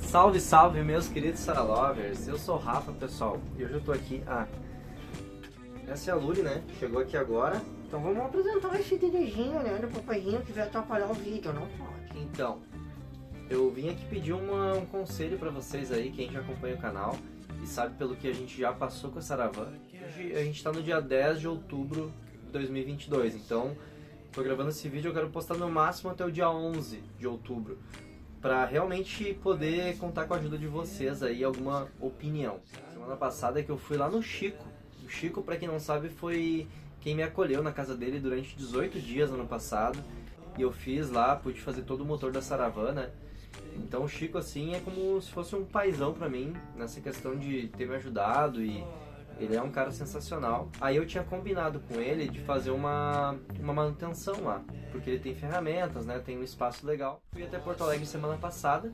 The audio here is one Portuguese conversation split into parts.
Salve, salve, meus queridos Saralovers. Eu sou o Rafa, pessoal, e hoje eu tô aqui. Essa é a Luri, né? Chegou aqui agora. Então vamos apresentar esse dedinho, né, do papaizinho que vai atrapalhar o vídeo, não pode. Então, eu vim aqui pedir um conselho pra vocês aí, quem já acompanha o canal e sabe pelo que a gente já passou com a Saravan. Hoje a gente tá no dia 10 de outubro de 2022, então tô gravando esse vídeo, eu quero postar no máximo até o dia 11 de outubro, para realmente poder contar com a ajuda de vocês aí, alguma opinião. Semana passada que eu fui lá no Chico. O Chico, para quem não sabe, foi quem me acolheu na casa dele durante 18 dias ano passado. E eu fiz lá, pude fazer todo o motor da Saravan, né? Então o Chico, assim, é como se fosse um paizão pra mim, nessa questão de ter me ajudado, e ele é um cara sensacional. Aí eu tinha combinado com ele de fazer uma manutenção lá, porque ele tem ferramentas, né? Tem um espaço legal. Fui até Porto Alegre semana passada,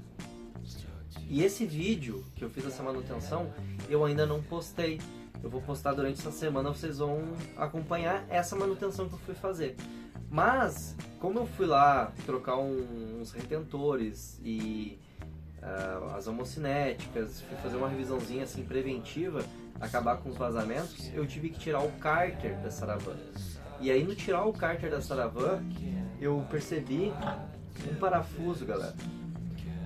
e esse vídeo que eu fiz essa manutenção, eu ainda não postei. Eu vou postar durante essa semana, vocês vão acompanhar essa manutenção que eu fui fazer. Mas, como eu fui lá trocar uns retentores e as homocinéticas, fui fazer uma revisãozinha assim preventiva, acabar com os vazamentos, eu tive que tirar o cárter da Saravan. E aí no tirar o cárter da Saravan, eu percebi um parafuso, galera.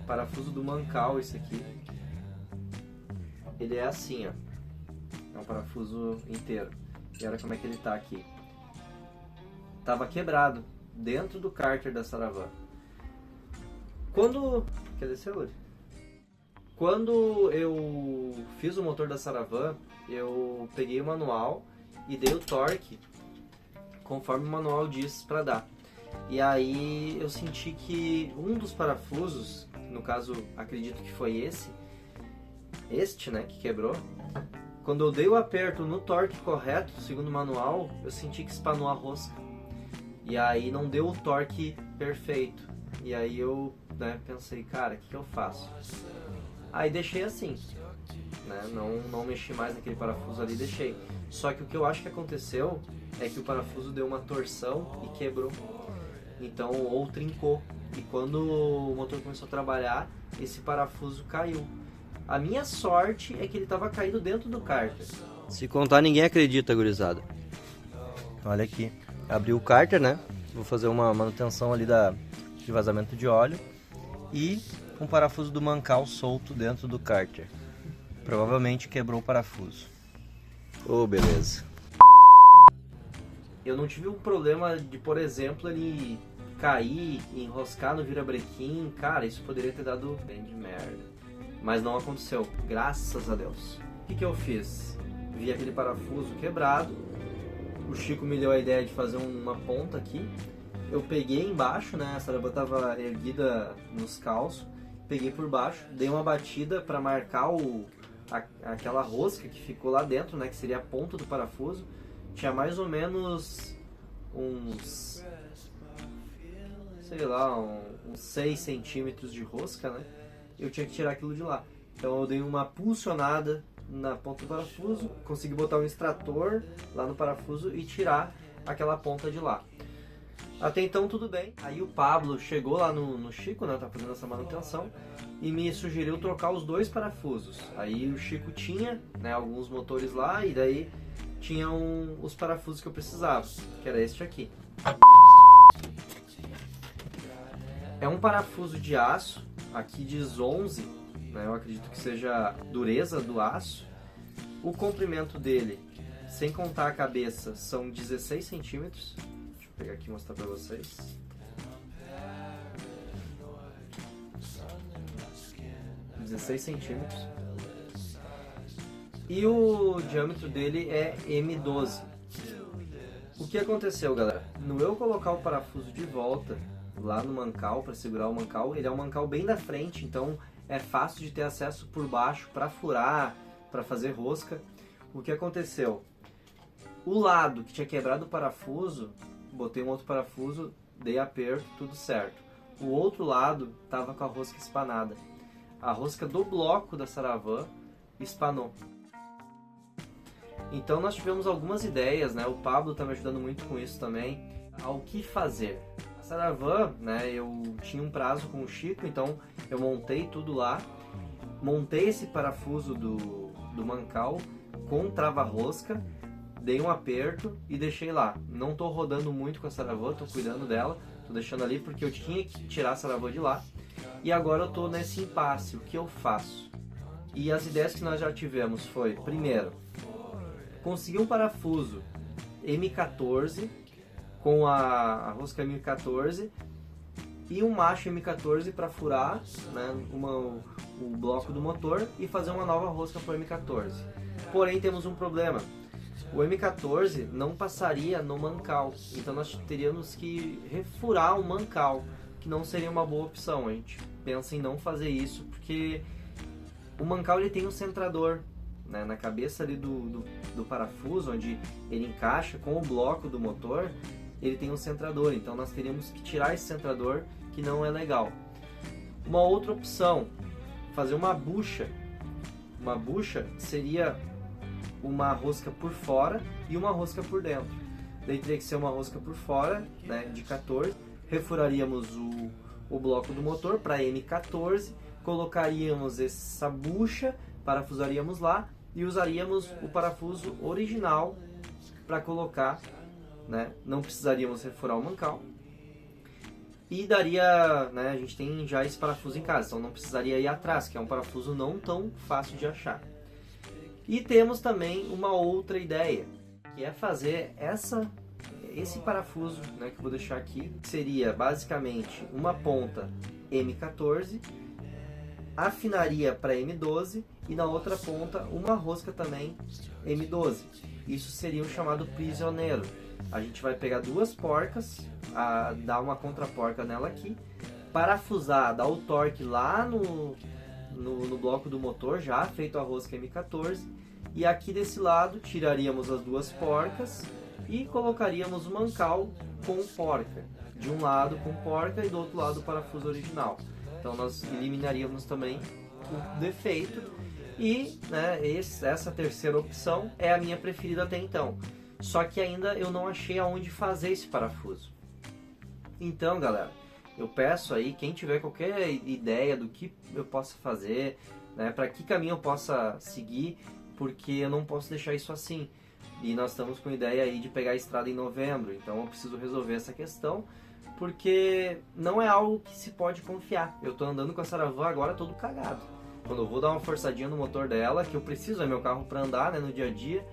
Parafuso do mancal, esse aqui. Ele é assim, ó. É um parafuso inteiro. E olha como é que ele tá aqui. Tava quebrado dentro do cárter da Saravan. Quer descer, Luri? Quando eu fiz o motor da Saravan, eu peguei o manual e dei o torque conforme o manual diz para dar. E aí eu senti que um dos parafusos, no caso acredito que foi este, né, que quebrou. Quando eu dei o aperto no torque correto, segundo o manual, eu senti que espanou a rosca. E aí não deu o torque perfeito. E aí eu, né, pensei, cara, o que eu faço? Aí deixei assim, né? Não mexi mais naquele parafuso ali, deixei. Só que o que eu acho que aconteceu é que o parafuso deu uma torção e quebrou. Então, ou trincou. E quando o motor começou a trabalhar, esse parafuso caiu. A minha sorte é que ele estava caído dentro do cárter. Se contar, ninguém acredita, gurizada. Olha aqui. Abri o cárter, né? Vou fazer uma manutenção ali de vazamento de óleo. E um parafuso do mancal solto dentro do cárter. Provavelmente quebrou o parafuso. Beleza. Eu não tive um problema de, por exemplo, ele cair e enroscar no virabrequim. Cara, isso poderia ter dado bem de merda. Mas não aconteceu, graças a Deus. O que eu fiz? Vi aquele parafuso quebrado. O Chico me deu a ideia de fazer uma ponta aqui. Eu peguei embaixo, né? A Saravan estava erguida nos calços. Peguei por baixo, dei uma batida para marcar aquela rosca que ficou lá dentro, né? Que seria a ponta do parafuso. Tinha mais ou menos uns, sei lá, uns 6 centímetros de rosca, né? Eu tinha que tirar aquilo de lá. Então eu dei uma pulsionada na ponta do parafuso, consegui botar um extrator lá no parafuso e tirar aquela ponta de lá. Até então tudo bem. Aí o Pablo chegou lá no Chico, né, tá fazendo essa manutenção, e me sugeriu trocar os 2 parafusos. Aí o Chico tinha, né, alguns motores lá, e daí tinham os parafusos que eu precisava, que era este aqui. É um parafuso de aço, aqui diz 11, né, eu acredito que seja a dureza do aço. O comprimento dele, sem contar a cabeça, são 16 centímetros. Deixa eu pegar aqui e mostrar pra vocês. E o diâmetro dele é M12. O que aconteceu, galera? No eu colocar o parafuso de volta lá no mancal, para segurar o mancal, ele é um mancal bem da frente, então é fácil de ter acesso por baixo para furar, para fazer rosca. O que aconteceu? O lado que tinha quebrado o parafuso, botei um outro parafuso, dei aperto, tudo certo. O outro lado estava com a rosca espanada. A rosca do bloco da Saravan espanou. Então nós tivemos algumas ideias, né? O Pablo está me ajudando muito com isso também. Ao que fazer? A Saravan, né, eu tinha um prazo com o Chico, então eu montei tudo lá, montei esse parafuso do mancal com trava-rosca, dei um aperto e deixei lá. Não tô rodando muito com a Saravan, tô cuidando dela, tô deixando ali porque eu tinha que tirar a Saravan de lá. E agora eu tô nesse impasse, o que eu faço? E as ideias que nós já tivemos foi, primeiro, conseguir um parafuso M14 com a rosca M14 e um macho M14 para furar, né, o bloco do motor e fazer uma nova rosca para o M14. Porém, temos um problema. O M14 não passaria no mancal, então nós teríamos que refurar o mancal, que não seria uma boa opção. A gente pensa em não fazer isso porque o mancal ele tem um centrador, né, na cabeça ali do parafuso, onde ele encaixa com o bloco do motor, ele tem um centrador, então nós teríamos que tirar esse centrador, que não é legal. Uma outra opção, fazer uma bucha. Uma bucha seria uma rosca por fora e uma rosca por dentro. Daí teria que ser uma rosca por fora, né, de 14, refuraríamos o bloco do motor para M14, colocaríamos essa bucha, parafusaríamos lá e usaríamos o parafuso original para colocar, né? Não precisaríamos refurar o mancal e daria, né, a gente tem já esse parafuso em casa, então não precisaria ir atrás, que é um parafuso não tão fácil de achar. E temos também uma outra ideia, que é fazer esse parafuso, né, que eu vou deixar aqui, que seria basicamente uma ponta M14, afinaria para M12 e na outra ponta uma rosca também M12. Isso seria o chamado prisioneiro. A gente vai pegar duas porcas, dar uma contraporca nela aqui, parafusar, dar o torque lá no bloco do motor, já feito a rosca M14, e aqui desse lado tiraríamos as duas porcas e colocaríamos o mancal com porca. De um lado com porca e do outro lado o parafuso original. Então nós eliminaríamos também o defeito e, né, essa terceira opção é a minha preferida até então. Só que ainda eu não achei aonde fazer esse parafuso. Então, galera, eu peço aí, quem tiver qualquer ideia do que eu possa fazer, né, para que caminho eu possa seguir, porque eu não posso deixar isso assim. E nós estamos com ideia aí de pegar a estrada em novembro, então eu preciso resolver essa questão, porque não é algo que se pode confiar. Eu tô andando com a Saravan agora todo cagado. Quando eu vou dar uma forçadinha no motor dela, que eu preciso, é meu carro para andar, né, no dia a dia,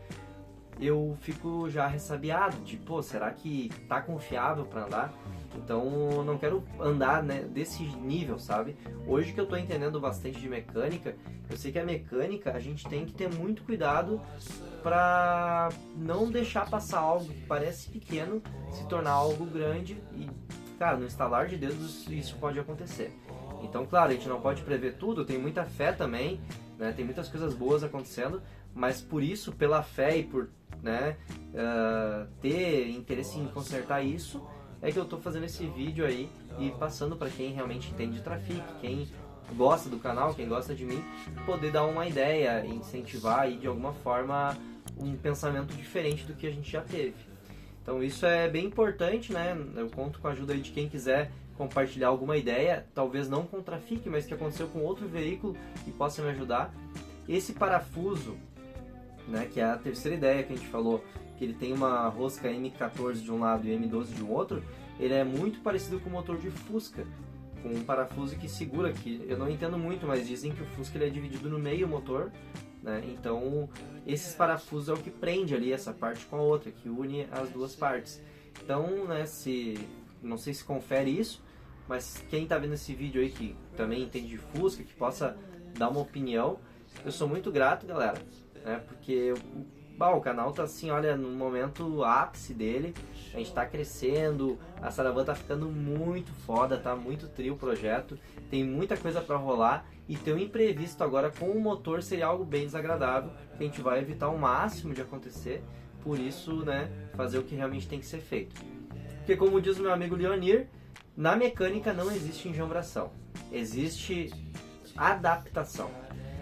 eu fico já ressabiado, de, pô, será que tá confiável para andar? Então eu não quero andar, né, desse nível, sabe? Hoje que eu tô entendendo bastante de mecânica, eu sei que a mecânica a gente tem que ter muito cuidado para não deixar passar algo que parece pequeno se tornar algo grande e, cara, no estalar de dedos isso pode acontecer. Então, claro, a gente não pode prever tudo, eu tenho muita fé também, né, tem muitas coisas boas acontecendo, mas por isso, pela fé e por, né, ter interesse em consertar isso, é que eu tô fazendo esse vídeo aí e passando para quem realmente entende de Trafic, quem gosta do canal, quem gosta de mim, poder dar uma ideia, incentivar aí de alguma forma um pensamento diferente do que a gente já teve. Então isso é bem importante, né? Eu conto com a ajuda aí de quem quiser compartilhar alguma ideia, talvez não com Trafic, mas que aconteceu com outro veículo e possa me ajudar. Esse parafuso, né, que é a terceira ideia que a gente falou, que ele tem uma rosca M14 de um lado e M12 de um outro, ele é muito parecido com o motor de Fusca, com um parafuso que segura aqui. Eu não entendo muito, mas dizem que o Fusca ele é dividido no meio o motor, né? Então esses parafusos é o que prende ali essa parte com a outra, que une as duas partes. Então, né, não sei se confere isso, mas quem está vendo esse vídeo aí que também entende de Fusca, que possa dar uma opinião, eu sou muito grato, galera, né? Porque o canal tá assim, olha, no momento ápice dele, a gente tá crescendo, a Saravan tá ficando muito foda, tá muito trio o projeto, tem muita coisa para rolar e ter um imprevisto agora com o motor seria algo bem desagradável, que a gente vai evitar o máximo de acontecer, por isso, né, fazer o que realmente tem que ser feito. Porque como diz o meu amigo Leonir, na mecânica não existe enjambração, existe adaptação.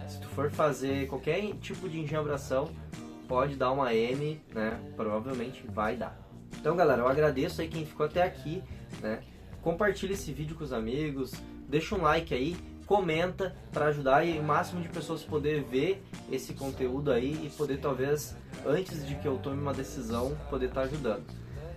Se tu for fazer qualquer tipo de enjambração, pode dar uma M, né? Provavelmente vai dar. Então, galera, eu agradeço aí quem ficou até aqui, né? compartilha esse vídeo com os amigos, deixa um like aí, comenta para ajudar e o máximo de pessoas poder ver esse conteúdo aí e poder talvez, antes de que eu tome uma decisão, poder estar ajudando.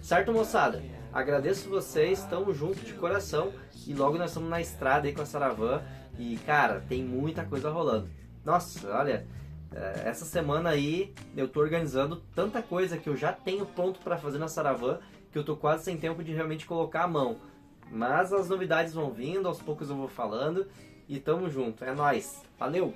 Certo, moçada? Agradeço vocês, tamo junto de coração e logo nós estamos na estrada aí com a Saravan e, cara, tem muita coisa rolando. Nossa, olha, essa semana aí eu tô organizando tanta coisa que eu já tenho pronto para fazer na Saravan que eu tô quase sem tempo de realmente colocar a mão. Mas as novidades vão vindo, aos poucos eu vou falando e tamo junto, é nóis, valeu!